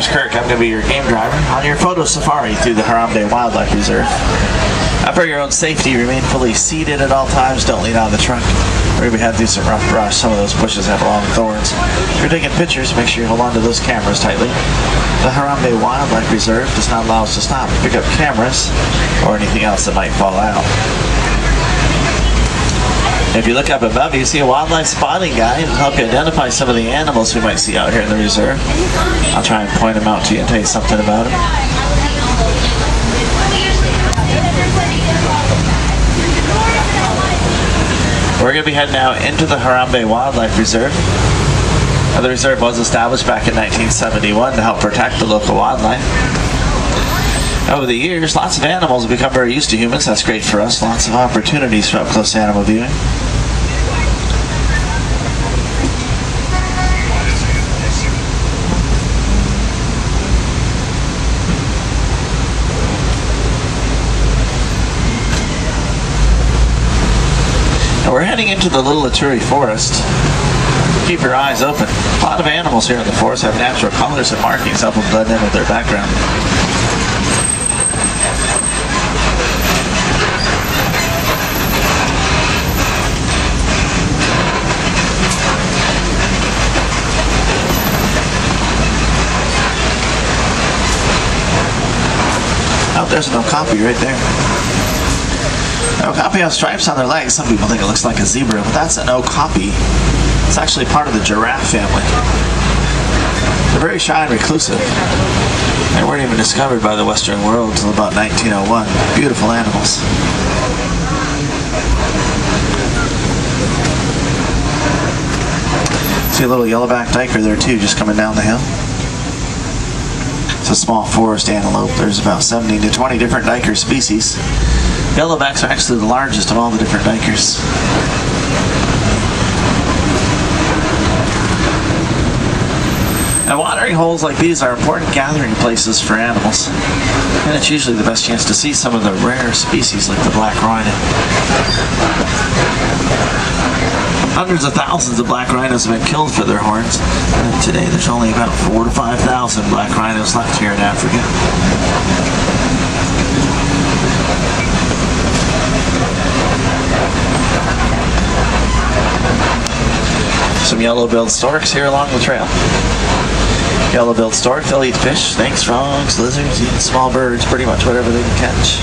name's Kirk. I'm going to be your game driver on your photo safari through the Harambe Wildlife Reserve. For your own safety, remain fully seated at all times. Don't lean out of the trunk. We're going to be heading through some rough brush. Some of those bushes have long thorns. If you're taking pictures, make sure you hold on to those cameras tightly. The Harambe Wildlife Reserve does not allow us to stop and pick up cameras or anything else that might fall out. If you look up above, you see a wildlife spotting guide to help you identify some of the animals we might see out here in the reserve. I'll try and point them out to you and tell you something about them. We're going to be heading now into the Harambe Wildlife Reserve. The reserve was established back in 1971 to help protect the local wildlife. Over the years, lots of animals have become very used to humans. That's great for us. Lots of opportunities for up-close animal viewing. And we're heading into the Little Aturi Forest. Keep your eyes open. A lot of animals here in the forest have natural colors and markings help them blend in with their background. Oh, there's an okapi right there. An okapi has stripes on their legs. Some people think it looks like a zebra, but that's an okapi. It's actually part of the giraffe family. They're very shy and reclusive. They weren't even discovered by the Western world until about 1901. Beautiful animals. See a little yellowback diker there too, just coming down the hill. It's a small forest antelope. There's about 17 to 20 different diker species. Yellowbacks are actually the largest of all the different dikers. Now, watering holes like these are important gathering places for animals, and it's usually the best chance to see some of the rare species like the black rhino. Hundreds of thousands of black rhinos have been killed for their horns, and today there's only about 4,000 to 5,000 black rhinos left here in Africa. Some yellow-billed storks here along the trail. Yellow-billed stork, they'll eat fish, snakes, frogs, lizards, even small birds, pretty much whatever they can catch.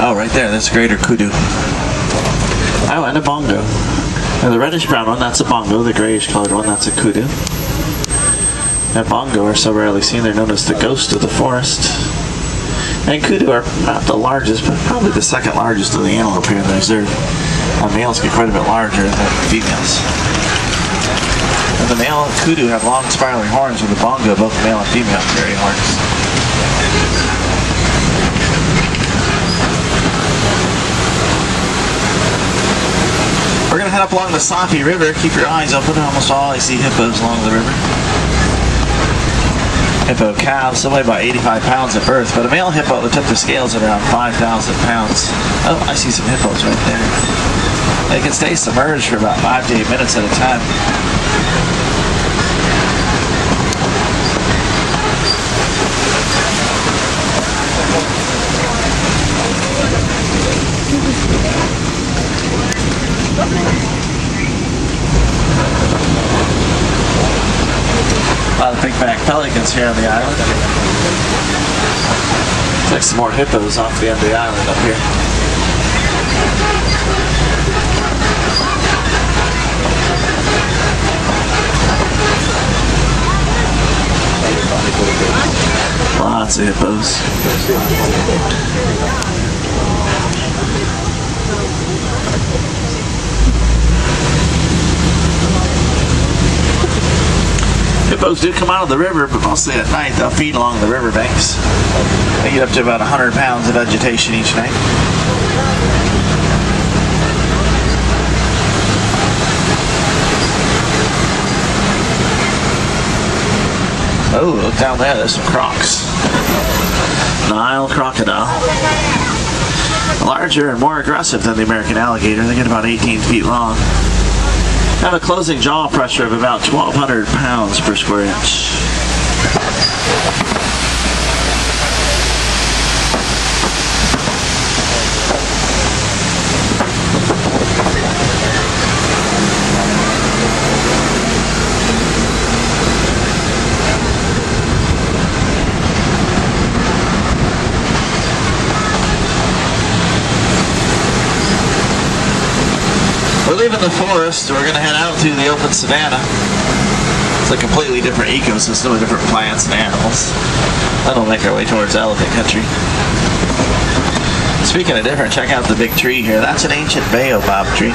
Oh, right there, that's a greater kudu. Oh, and a bongo. Now the reddish-brown one, that's a bongo. The grayish-colored one, that's a kudu. And bongo are so rarely seen, they're known as the ghost of the forest. And kudu are not the largest, but probably the second largest of the antelope here in the reserve. Males get quite a bit larger than females. And the male kudu have long spiraling horns, with the bongo, both male and female, carry horns. We're going to head up along the Safai River. Keep your eyes open. Almost all I see hippos along the river. Hippo calves, they weigh about 85 pounds at birth, but a male hippo that took the scales at around 5,000 pounds. Oh, I see some hippos right there. They can stay submerged for about 5 to 8 minutes at a time. A lot of big-back pelicans here on the island. Take some more hippos off the end of the island up here. Lots of hippos. Hippos do come out of the river, but mostly at night. They'll feed along the river banks. They eat up to about 100 pounds of vegetation each night. Oh, look down there, there's some crocs. Nile crocodile. Larger and more aggressive than the American alligator. They get about 18 feet long. Have a closing jaw pressure of about 1,200 pounds per square inch. We're leaving the forest, we're going to head out to the open savanna. It's a completely different ecosystem with different plants and animals. Then we'll make our way towards elephant country. Speaking of different, check out the big tree here. That's an ancient baobab tree.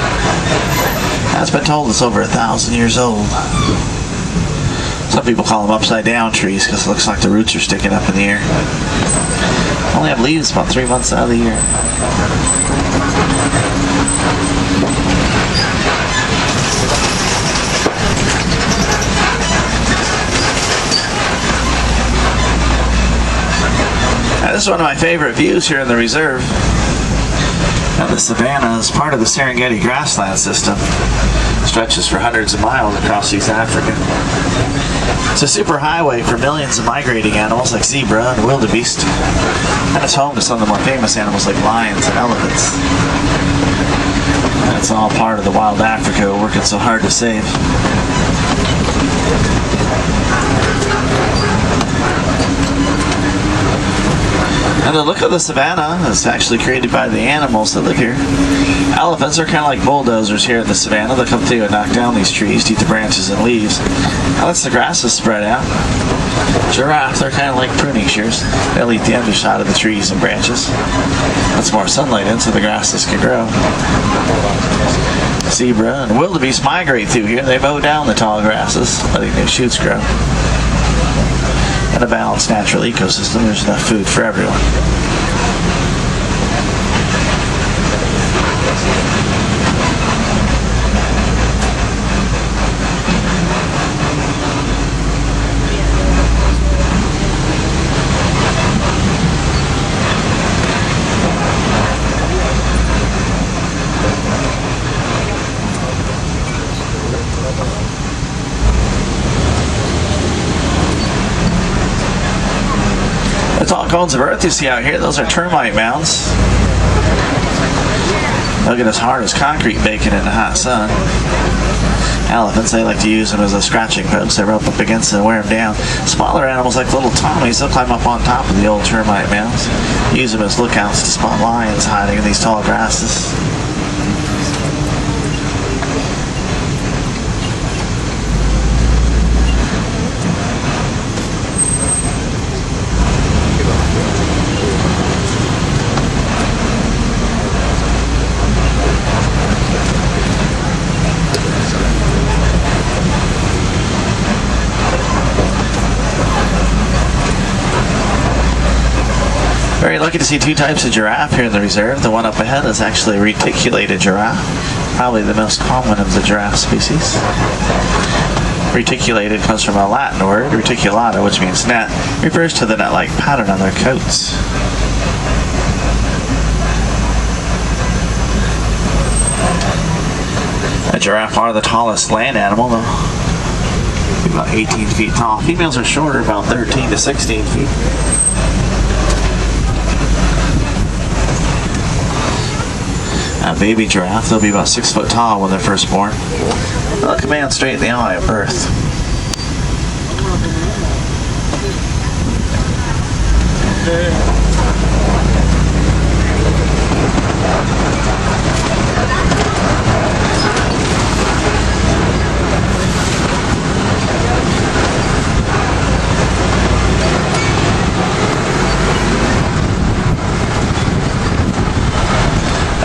That's been told it's over 1,000 years old. Some people call them upside down trees because it looks like the roots are sticking up in the air. Only have leaves about 3 months out of the year. Now, this is one of my favorite views here in the reserve. Now, the savanna is part of the Serengeti grassland system. It stretches for hundreds of miles across East Africa. It's a superhighway for millions of migrating animals like zebra and wildebeest. And it's home to some of the more famous animals like lions and elephants. And it's all part of the wild Africa we're working so hard to save. And the look of the savanna is actually created by the animals that live here. Elephants are kind of like bulldozers here in the savanna. They'll come through and knock down these trees to eat the branches and leaves. Now that's the grasses spread out. Giraffes are kind of like pruning shears. They'll eat the underside of the trees and branches. That's more sunlight in so the grasses can grow. Zebra and wildebeest migrate through here. They mow down the tall grasses, letting their shoots grow. In a balanced natural ecosystem, there's enough food for everyone. The tall cones of earth you see out here, those are termite mounds. They'll get as hard as concrete baking in the hot sun. Elephants, they like to use them as a scratching post. They rub up against it and wear them down. Smaller animals like little Tommies, they'll climb up on top of the old termite mounds. Use them as lookouts to spot lions hiding in these tall grasses. Very lucky to see two types of giraffe here in the reserve. The one up ahead is actually a reticulated giraffe, probably the most common of the giraffe species. Reticulated comes from a Latin word, reticulata, which means net, refers to the net-like pattern on their coats. A giraffe are the tallest land animal, though. About 18 feet tall. Females are shorter, about 13 to 16 feet. A baby giraffe, they'll be about 6 foot tall when they're first born. They'll look a man straight in the eye at birth.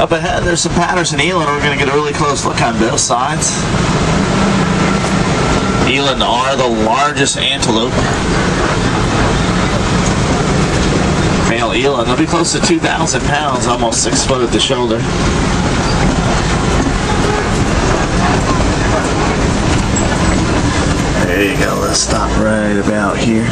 Up ahead, there's some Patterson eland. We're going to get a really close look on both sides. Eland are the largest antelope. Male eland, they'll be close to 2,000 pounds, almost 6 foot at the shoulder. There you go. gonna stop right about here.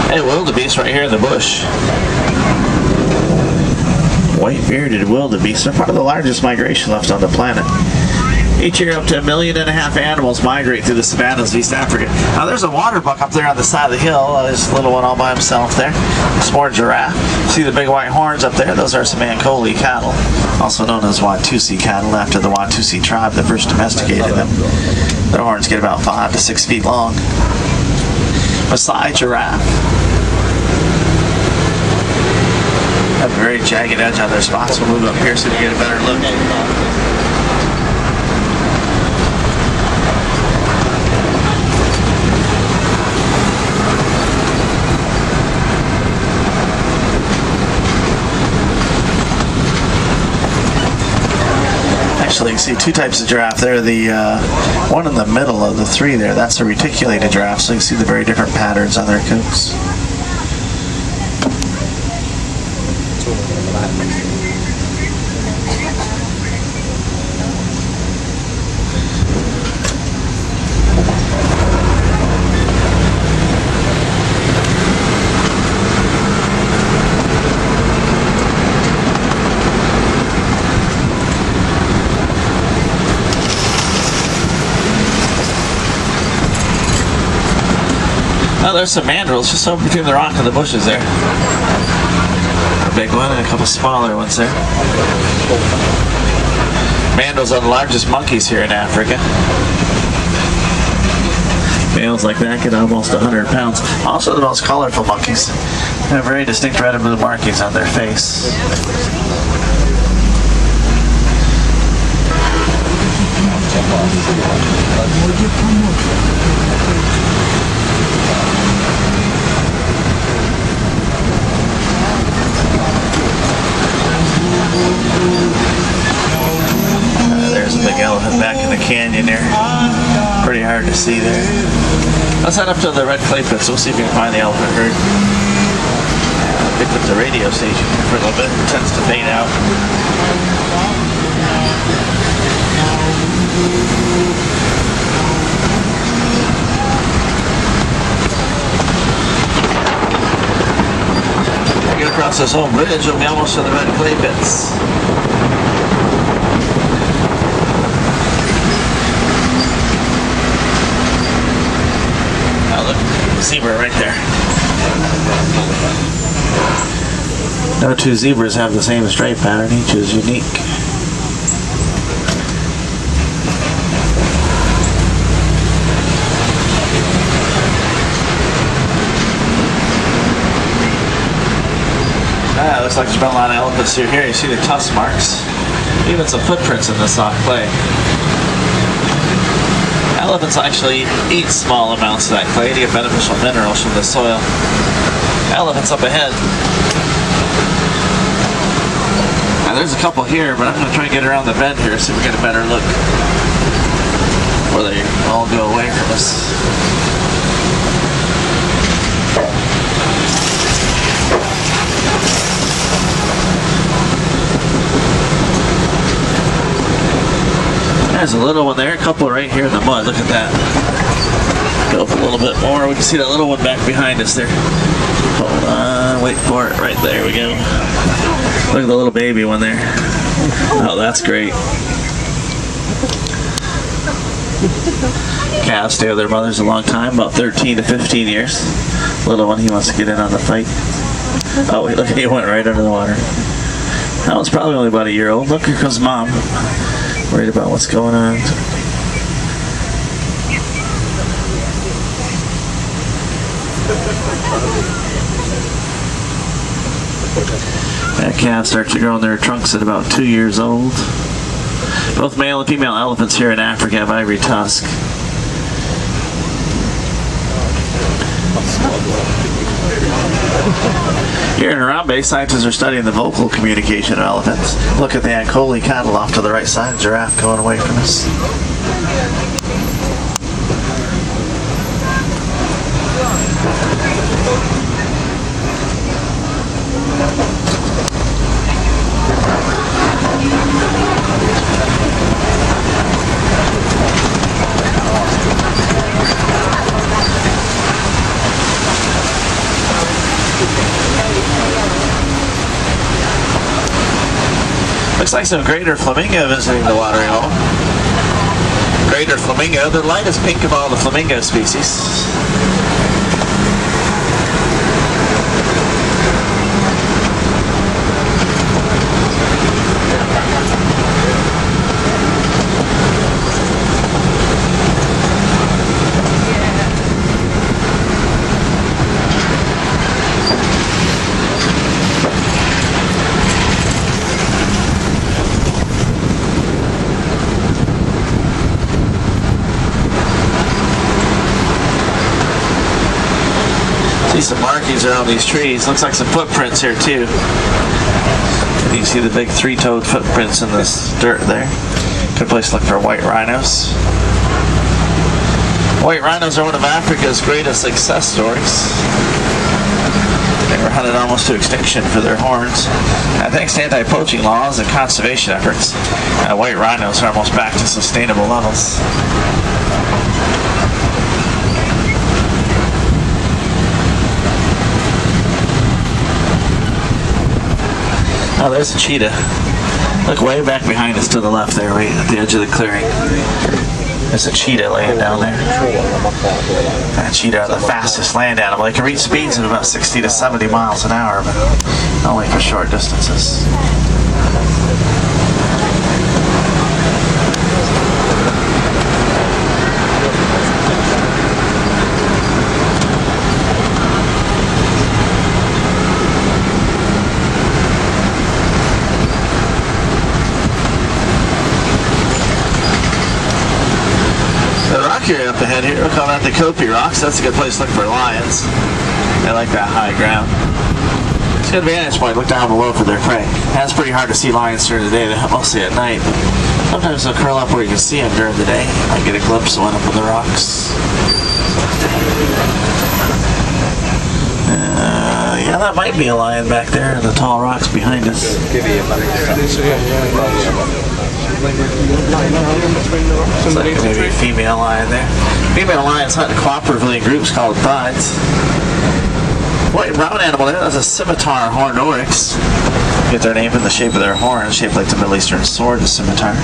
Hey, wildebeest right here in the bush. White-bearded wildebeest. They're part of the largest migration left on the planet. Each year, up to 1.5 million animals migrate through the savannas of East Africa. Now, there's a water buck up there on the side of the hill. There's a little one all by himself there. It's more giraffe. See the big white horns up there? Those are some Ankoli cattle, also known as Watusi cattle, after the Watusi tribe that first domesticated them. Their horns get about 5 to 6 feet long. Maasai giraffe. Have a very jagged edge on their spots. We'll move up here so we get a better look. Actually, you can see two types of giraffe there. The one in the middle of the three there, that's a reticulated giraffe, so you can see the very different patterns on their coats. Oh, there's some mandrills just over between the rock and the bushes there. A big one and a couple smaller ones there. Mandrills are the largest monkeys here in Africa. Males like that get almost 100 pounds. Also the most colorful monkeys. They have very distinct red and blue markings on their face. There's a big elephant back in the canyon there. Pretty hard to see there. Let's head up to the red clay pits. We'll see if we can find the elephant herd. Picked up the radio station for a little bit. It tends to fade out. Get across this whole bridge, we'll be almost to the red clay pits. Oh, look, zebra right there. No two zebras have the same stripe pattern, each is unique. Looks like there's been a lot of elephants through here. You see the tusk marks, even some footprints in the soft clay. Elephants actually eat small amounts of that clay to get beneficial minerals from the soil. Elephants up ahead. Now there's a couple here, but I'm going to try and get around the bend here so we get a better look before they all go away from us. There's a little one there, a couple right here in the mud. Look at that. Go up a little bit more. We can see that little one back behind us there. Hold on, wait for it. Right there we go. Look at the little baby one there. Oh, that's great. Calves stay with their mothers a long time, about 13 to 15 years. Little one, he wants to get in on the fight. Oh wait, look, he went right under the water. That one's probably only about a year old. Look, here comes mom. Worried about what's going on. That calves start to grow in their trunks at about 2 years old. Both male and female elephants here in Africa have ivory tusk. Here in Harambe, scientists are studying the vocal communication of elephants. Look at the Ankoli cattle off to the right side, giraffe going away from us. Looks like some greater flamingo visiting the watering hole. Greater flamingo, the lightest pink of all the flamingo species. See some markings around these trees. Looks like some footprints here too. You can see the big three-toed footprints in this dirt there. Good place to look for white rhinos. White rhinos are one of Africa's greatest success stories. They were hunted almost to extinction for their horns. And thanks to anti-poaching laws and conservation efforts, white rhinos are almost back to sustainable levels. Oh, there's a cheetah. Look way back behind us to the left there, right at the edge of the clearing. There's a cheetah laying down there. That cheetah are the fastest land animal. They can reach speeds of about 60 to 70 miles an hour, but only for short distances. Here up ahead here, we'll call that the Kopi Rocks. That's a good place to look for lions. They like that high ground. It's a good vantage point. Look down below for their prey. It's pretty hard to see lions during the day. They're mostly at night. Sometimes they'll curl up where you can see them during the day. I get a glimpse of one up on the rocks. Yeah, that might be a lion back there in the tall rocks behind us. Looks like maybe a female lion there. Female lions hunt cooperatively in groups called prides. White and brown animal there, that's a scimitar horned oryx. Get their name from the shape of their horn, shaped like the Middle Eastern sword, the scimitar.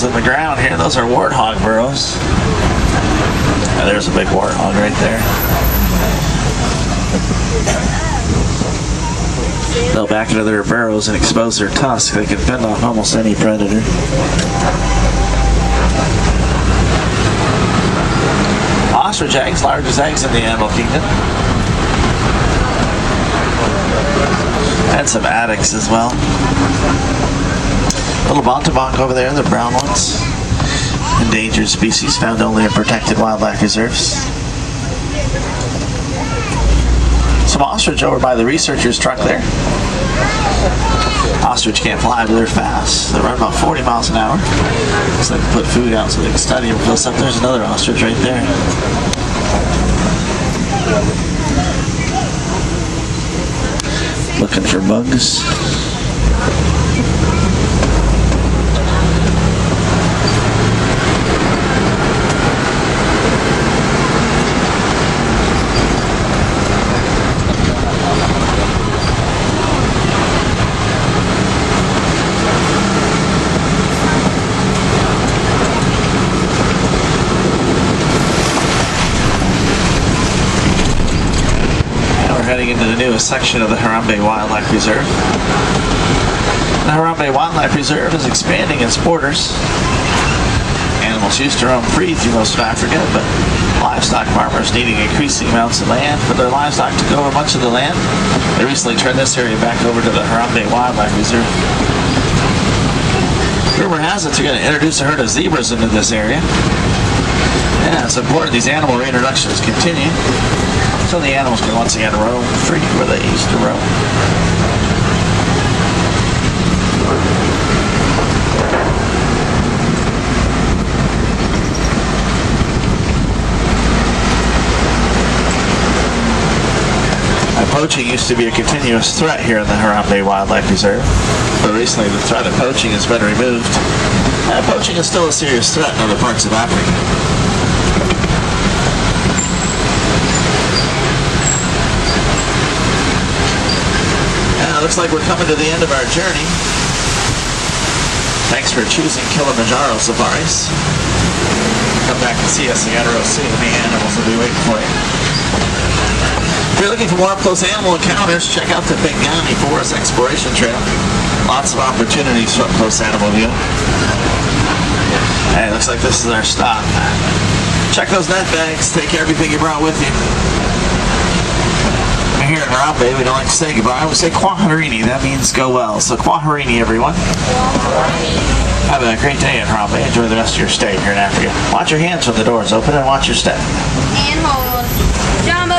In the ground here, those are warthog burrows. There's a big warthog right there. They'll back into their burrows and expose their tusks. They can fend off almost any predator. Ostrich eggs, largest eggs in the animal kingdom. And some addax as well. Little bontebonk over there, the brown ones. Endangered species found only in protected wildlife reserves. Some ostrich over by the researcher's truck there. Ostrich can't fly, but they're fast. They run about 40 miles an hour. So they can put food out so they can study them close up. There's another ostrich right there. Looking for bugs. Heading into the newest section of the Harambe Wildlife Reserve. The Harambe Wildlife Reserve is expanding its borders. Animals used to roam free through most of Africa, but livestock farmers needing increasing amounts of land for their livestock to go over much of the land, they recently turned this area back over to the Harambe Wildlife Reserve. Rumor has it they're going to introduce a herd of zebras into this area. Yeah, it's important these animal reintroductions continue so the animals can once again roam free where they used to roam. Poaching used to be a continuous threat here in the Harambe Wildlife Reserve, but recently the threat of poaching has been removed. Poaching is still a serious threat in other parts of Africa. Looks like we're coming to the end of our journey. Thanks for choosing Kilimanjaro Safaris. Come back and see us again real soon. The animals will be waiting for you. If you're looking for more up-close animal encounters, check out the Bengani Forest Exploration Trail. Lots of opportunities for up-close animal viewing. Hey, looks like this is our stop. Check those net bags. Take everything you brought with you. Here in Harambe, we don't like to say goodbye. We say Kwaherini. That means go well. So Kwaherini, everyone. Have a great day in Harambe. Enjoy the rest of your stay here in Africa. Watch your hands when the doors open and watch your step. And hold. Jump.